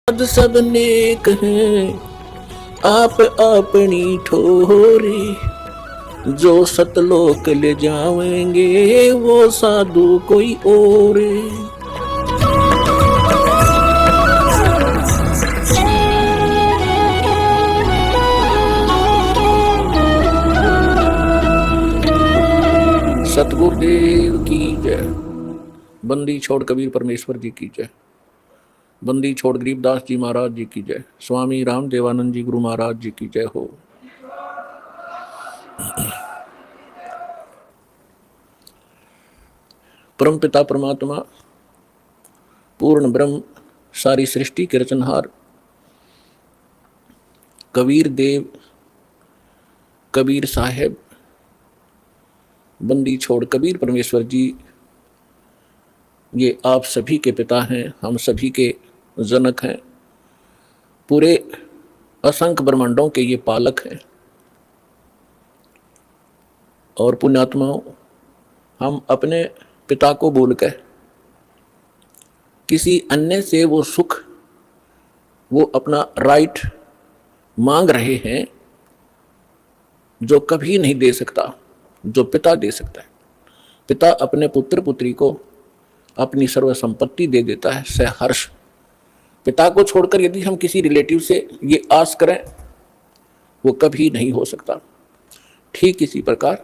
आज सब नेक हैं आप अपनी ठोरे, जो सतलोक ले जाएंगे वो साधु कोई और। सतगुरुदेव की जय। बंदी छोड़ कबीर परमेश्वर जी की जय। बंदी छोड़ गरीबदास जी महाराज जी की जय। स्वामी राम देवानंद जी गुरु महाराज जी की जय हो। परम पिता परमात्मा पूर्ण ब्रह्म सारी सृष्टि के रचनहार कबीर देव कबीर साहेब बंदी छोड़ कबीर परमेश्वर जी ये आप सभी के पिता हैं, हम सभी के जनक हैं, पूरे असंख्य ब्रह्मांडों के ये पालक हैं। और पुण्यात्माओं, हम अपने पिता को भूलकर किसी अन्य से वो सुख, वो अपना राइट मांग रहे हैं जो कभी नहीं दे सकता, जो पिता दे सकता है। पिता अपने पुत्र पुत्री को अपनी सर्व संपत्ति दे देता है सहर्ष। पिता को छोड़कर यदि हम किसी रिलेटिव से ये आस करें वो कभी नहीं हो सकता। ठीक इसी प्रकार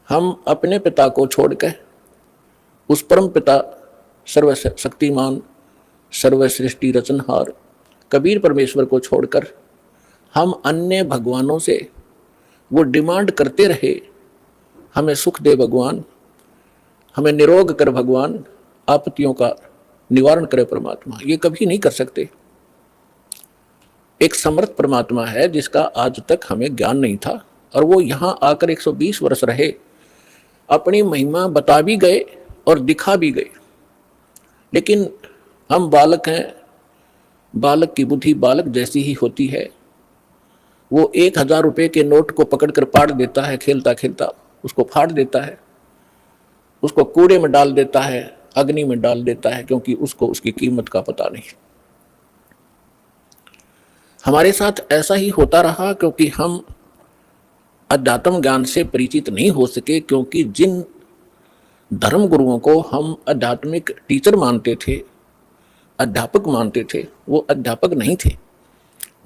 हम अपने पिता को छोड़कर उस परम पिता सर्वशक्तिमान सर्वसृष्टि रचनहार कबीर परमेश्वर को छोड़कर हम अन्य भगवानों से वो डिमांड करते रहे, हमें सुख दे भगवान, हमें निरोग कर भगवान, आपत्तियों का निवारण करे परमात्मा, ये कभी नहीं कर सकते। एक समर्थ परमात्मा है जिसका आज तक हमें ज्ञान नहीं था और वो यहाँ आकर 120 वर्ष रहे, अपनी महिमा बता भी गए और दिखा भी गए। लेकिन हम बालक हैं, बालक की बुद्धि बालक जैसी ही होती है। वो 1000 रुपये के नोट को पकड़कर पाड़ देता है, खेलता खेलता उसको फाड़ देता है, उसको कूड़े में डाल देता है, अग्नि में डाल देता है, क्योंकि उसको उसकी कीमत का पता नहीं। हमारे साथ ऐसा ही होता रहा क्योंकि हम अध्यात्म ज्ञान से परिचित नहीं हो सके, क्योंकि जिन धर्म गुरुओं को हम आध्यात्मिक टीचर मानते थे, अध्यापक मानते थे, वो अध्यापक नहीं थे।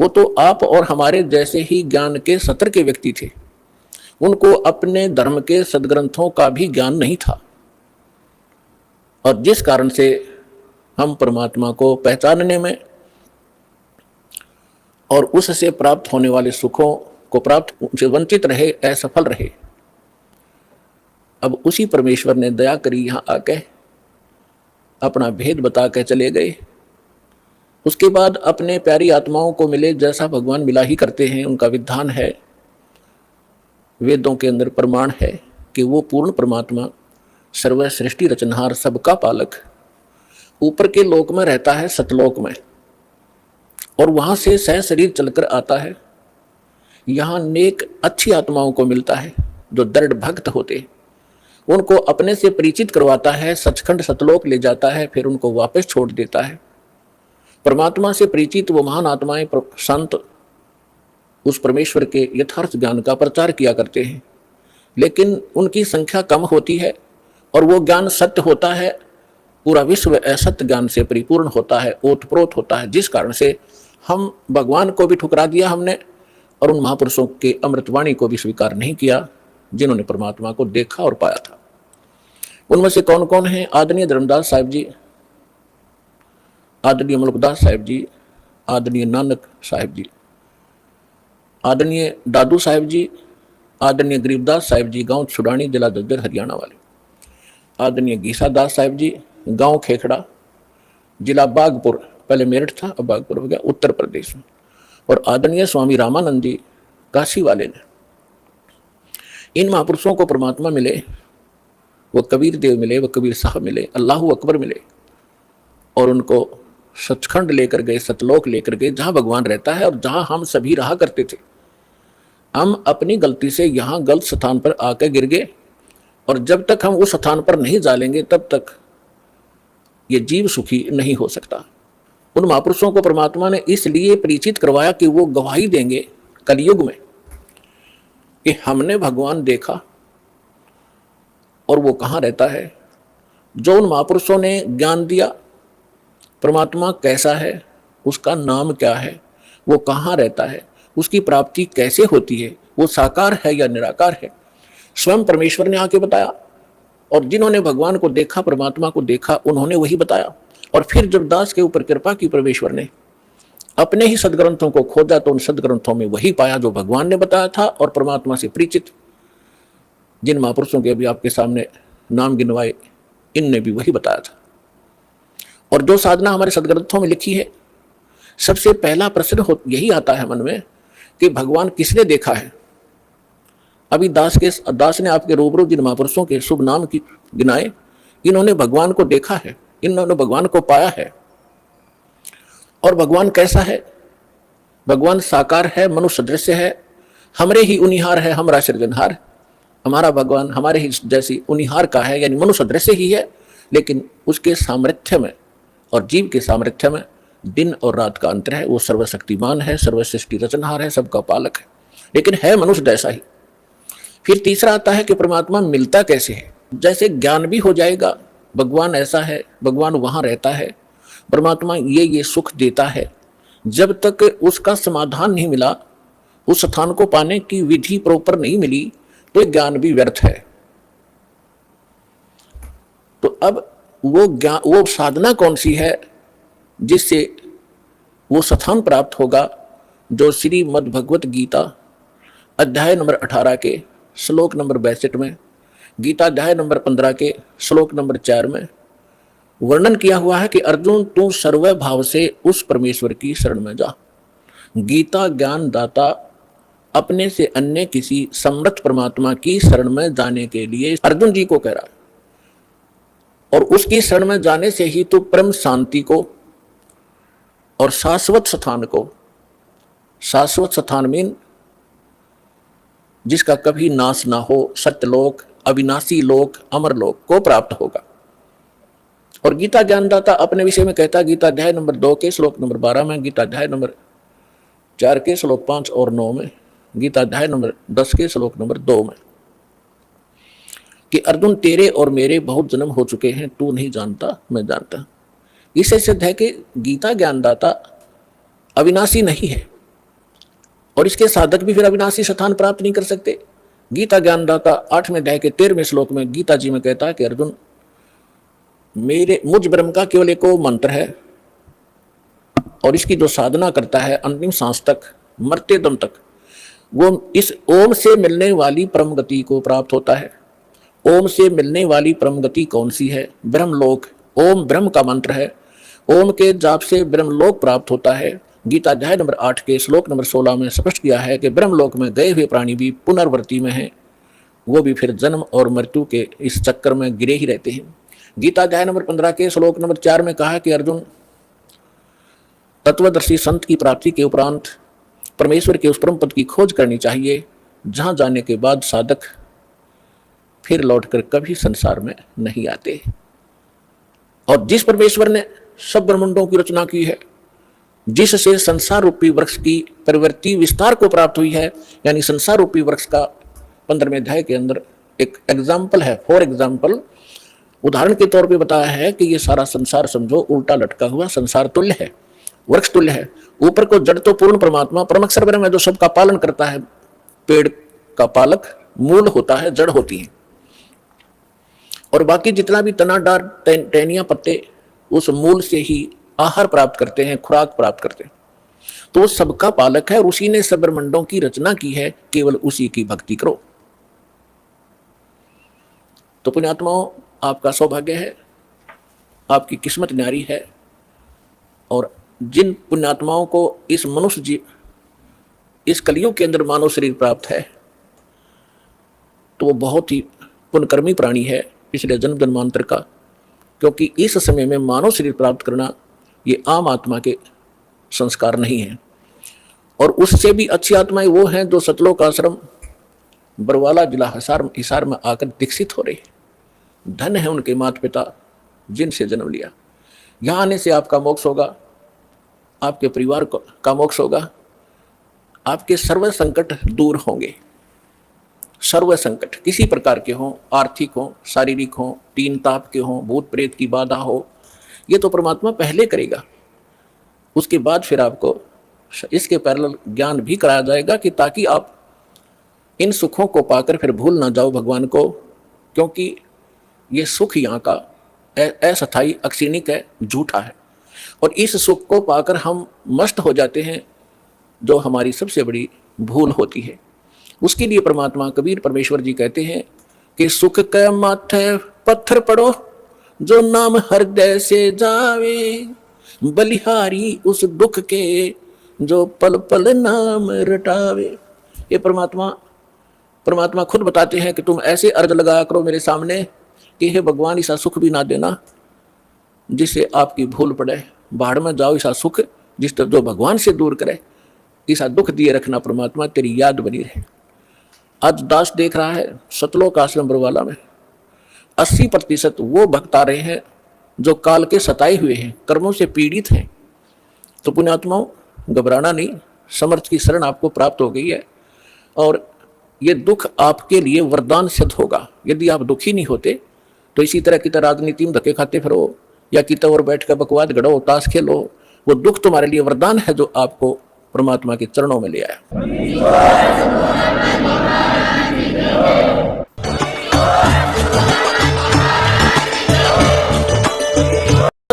वो तो आप और हमारे जैसे ही ज्ञान के सत्र के व्यक्ति थे। उनको अपने धर्म के सदग्रंथों का भी ज्ञान नहीं था, और जिस कारण से हम परमात्मा को पहचानने में और उससे प्राप्त होने वाले सुखों को प्राप्त से वंचित रहे, असफल रहे। अब उसी परमेश्वर ने दया करी, यहाँ आके अपना भेद बता के चले गए। उसके बाद अपने प्यारी आत्माओं को मिले, जैसा भगवान मिला ही करते हैं, उनका विधान है, वेदों के अंदर प्रमाण है कि वो पूर्ण परमात्मा सर्व सृष्टि रचनहार सबका पालक ऊपर के लोक में रहता है, सतलोक में, और वहां से सह शरीर चलकर आता है। यहाँ नेक अच्छी आत्माओं को मिलता है जो दृढ़ भक्त होते, उनको अपने से परिचित करवाता है, सचखंड सतलोक ले जाता है, फिर उनको वापस छोड़ देता है। परमात्मा से परिचित वो महान आत्माएं संत उस परमेश्वर के यथार्थ ज्ञान का प्रचार किया करते हैं, लेकिन उनकी संख्या कम होती है और वो ज्ञान सत्य होता है, पूरा विश्व असत्य ज्ञान से परिपूर्ण होता है, ओतप्रोत होता है, जिस कारण से हम भगवान को भी ठुकरा दिया हमने और उन महापुरुषों के अमृतवाणी को भी स्वीकार नहीं किया जिन्होंने परमात्मा को देखा और पाया था। उनमें से कौन कौन है? आदरणीय धर्मदास साहिब जी, आदरणीय मुल्कदास साहिब जी, आदरणीय नानक साहिब जी, आदरणीय दादू साहिब जी, आदरणीय गरीबदास साहिब जी, गांव छुड़ानी, जिला झज्जर, हरियाणा वाले, आदरणीय गीसा दास साहिब जी, गांव खेखड़ा, जिला बागपुर, पहले मेरठ था अब बागपुर हो गया, उत्तर प्रदेश में, और आदरणीय स्वामी रामानंद जी, काशी वाले ने। इन महापुरुषों को परमात्मा मिले, वो कबीर देव मिले, वो कबीर साहब मिले, अल्लाहू अकबर मिले, और उनको सचखंड लेकर गए, सतलोक लेकर गए, जहां भगवान रहता है और जहां हम सभी रहा करते थे। हम अपनी गलती से यहाँ गलत स्थान पर आकर गिर गए, और जब तक हम उस स्थान पर नहीं जालेंगे तब तक ये जीव सुखी नहीं हो सकता। उन महापुरुषों को परमात्मा ने इसलिए परिचित करवाया कि वो गवाही देंगे कलयुग में कि हमने भगवान देखा और वो कहाँ रहता है। जो उन महापुरुषों ने ज्ञान दिया परमात्मा कैसा है, उसका नाम क्या है, वो कहाँ रहता है, उसकी प्राप्ति कैसे होती है, वो साकार है या निराकार है, स्वयं परमेश्वर ने आके बताया। और जिन्होंने भगवान को देखा, परमात्मा को देखा, उन्होंने वही बताया। और फिर जब दास के ऊपर कृपा की परमेश्वर ने अपने ही सदग्रंथों को खोजा तो उन सदग्रंथों में वही पाया जो भगवान ने बताया था। और परमात्मा से परिचित जिन महापुरुषों के अभी आपके सामने नाम गिनवाए, इनने भी वही बताया था। और जो साधना हमारे सदग्रंथों में लिखी है, सबसे पहला प्रश्न यही आता है मन में कि भगवान किसने देखा है। अभी दास ने आपके रूबरू जिन महापुरुषों के शुभ नाम की गिनाए, इन्होंने भगवान को देखा है, इन्होंने भगवान को पाया है। और भगवान कैसा है? भगवान साकार है, मनुष्य दृश्य है, हमरे ही उनिहार है, हमारा सृजनहार। हमारा भगवान हमारे ही जैसी उनिहार का है, यानी मनुष्य दृश्य ही है, लेकिन उसके सामर्थ्य में और जीव के सामर्थ्य में दिन और रात का अंतर है। वो सर्वशक्तिमान है, सर्वसृष्टि रचनहार है, सबका पालक है, लेकिन है मनुष्य जैसा ही। फिर तीसरा आता है कि परमात्मा मिलता कैसे है। जैसे ज्ञान भी हो जाएगा, भगवान ऐसा है, भगवान वहां रहता है, परमात्मा ये सुख देता है, जब तक उसका समाधान नहीं मिला, उस स्थान को पाने की विधि प्रॉपर नहीं मिली, तो ज्ञान भी व्यर्थ है। तो अब वो साधना कौन सी है जिससे वो स्थान प्राप्त होगा, जो श्रीमद् भगवत गीता अध्याय नंबर 18 के श्लोक नंबर 62 में, गीता अध्याय नंबर 15 के श्लोक नंबर 4 में वर्णन किया हुआ है कि अर्जुन तू सर्व भाव से उस परमेश्वर की शरण में जा। गीता ज्ञान दाता अपने से अन्य किसी समर्थ परमात्मा की शरण में जाने के लिए अर्जुन जी को कह रहा है। और उसकी शरण में जाने से ही तो परम शांति को और शाश्वत स्थान मीन जिसका कभी नाश ना हो, सत्यलोक, अविनाशी लोक, अमर लोक को प्राप्त होगा। और गीता ज्ञानदाता अपने विषय में कहता है, गीता अध्याय नंबर 2 के श्लोक नंबर 12 में, गीता अध्याय नंबर 4 के श्लोक 5 और 9 में, गीता अध्याय नंबर 10 के श्लोक नंबर 2 में, कि अर्जुन तेरे और मेरे बहुत जन्म हो चुके हैं, तू नहीं जानता, मैं जानता। इससे सिद्ध है कि गीता ज्ञानदाता अविनाशी नहीं है, और इसके साधक भी फिर अविनाशी स्थान प्राप्त नहीं कर सकते। गीता ज्ञानदाता 8वें अध्याय के 13वें श्लोक में गीता जी में कहता है कि अर्जुन मुझ ब्रह्म का केवल एक मंत्र है, और इसकी जो साधना करता है अंतिम सांस तक, मरते दम तक, वो इस ओम से मिलने वाली परम गति को प्राप्त होता है। ओम से मिलने वाली परम गति कौन सी है? ब्रह्मलोक। ओम ब्रह्म का मंत्र है, ओम के जाप से ब्रह्मलोक प्राप्त होता है। गीता अध्याय नंबर 8 के श्लोक नंबर 16 में स्पष्ट किया है कि ब्रह्मलोक में गए हुए प्राणी भी पुनर्वर्ती में हैं, वो भी फिर जन्म और मृत्यु के इस चक्कर में गिरे ही रहते हैं। गीता अध्याय नंबर 15 के श्लोक नंबर 4 में कहा कि अर्जुन तत्वदर्शी संत की प्राप्ति के उपरांत परमेश्वर के उस परम पद की खोज करनी चाहिए, जहां जाने के बाद साधक फिर लौटकर कभी संसार में नहीं आते। और जिस परमेश्वर ने सब ब्रह्मांडों की रचना की है, जिससे संसार रूपी वृक्ष की प्रवृत्ति विस्तार को प्राप्त हुई है, यानी संसार रूपी वृक्ष का 15वें अध्याय के अंदर एक एग्जाम्पल है, फॉर एग्जाम्पल, उदाहरण के तौर पे बताया है कि ये सारा संसार समझो उल्टा लटका हुआ संसार तुल्य है, वृक्ष तुल्य है। ऊपर को जड़ तो पूर्ण परमात्मा परमक्षर ब्रह्म है, जो सबका पालन करता है, पेड़ का पालक मूल होता है, जड़ होती है, और बाकी जितना भी तना डार टहनियां पत्ते उस मूल से ही आहार प्राप्त करते हैं, खुराक प्राप्त करते हैं। तो वो सबका पालक है और उसी ने सब ब्रह्मांडों की रचना की है, केवल उसी की भक्ति करो। तो पुण्यात्माओं, आपका सौभाग्य है, आपकी किस्मत न्यारी है, और जिन पुण्यात्माओं को इस मनुष्य इस कलयुग के अंदर मानव शरीर प्राप्त है, तो वो बहुत ही पुण्यकर्मी प्राणी है पिछले जन्म जन्मांतर का, क्योंकि इस समय में मानव शरीर प्राप्त करना ये आम आत्मा के संस्कार नहीं है। और उससे भी अच्छी आत्माएं वो हैं जो सतलोक आश्रम बरवाला जिला हिसार में आकर दीक्षित हो रहे। धन है उनके माता पिता जिनसे जन्म लिया। यहाँ आने से आपका मोक्ष होगा, आपके परिवार का मोक्ष होगा, आपके सर्व संकट दूर होंगे। सर्व संकट किसी प्रकार के हों, आर्थिक हों, शारीरिक हों, तीन ताप के हों, भूत प्रेत की बाधा हो, ये तो परमात्मा पहले करेगा। उसके बाद फिर आपको इसके पैरेलल ज्ञान भी कराया जाएगा कि ताकि आप इन सुखों को पाकर फिर भूल ना जाओ भगवान को, क्योंकि ये सुख यहाँ का अस्थायी, अक्षीणिक है, झूठा है। और इस सुख को पाकर हम मस्त हो जाते हैं, जो हमारी सबसे बड़ी भूल होती है। उसके लिए परमात्मा कबीर परमेश्वर जी कहते हैं कि सुख के माथे पत्थर पड़ो, जो नाम हृदय से जावे, बलिहारी उस दुख के, जो पल पल नाम रटावे। ये परमात्मा खुद बताते हैं कि तुम ऐसे अर्ज लगा करो मेरे सामने कि हे भगवान, ऐसा सुख भी ना देना जिससे आपकी भूल पड़े, बाढ़ में जाओ ऐसा सुख जो भगवान से दूर करे, ऐसा दुख दिए रखना परमात्मा, तेरी याद बनी रहे। आज दास देख रहा है सतलोक आश्रम बरवाला में 80% वो भक्त आ रहे हैं जो काल के सताए हुए हैं, कर्मों से पीड़ित हैं। तो पुण्यात्माओं, घबराना नहीं, समर्थ की शरण आपको प्राप्त हो गई है और ये दुख आपके लिए वरदान सिद्ध होगा। यदि आप दुखी नहीं होते तो इसी तरह की राजनीति में धक्के खाते फिरो या कितने और बैठ कर बकवाद गढ़ो, ताश खेलो, वो दुख तुम्हारे लिए वरदान है जो आपको परमात्मा के चरणों में ले आया।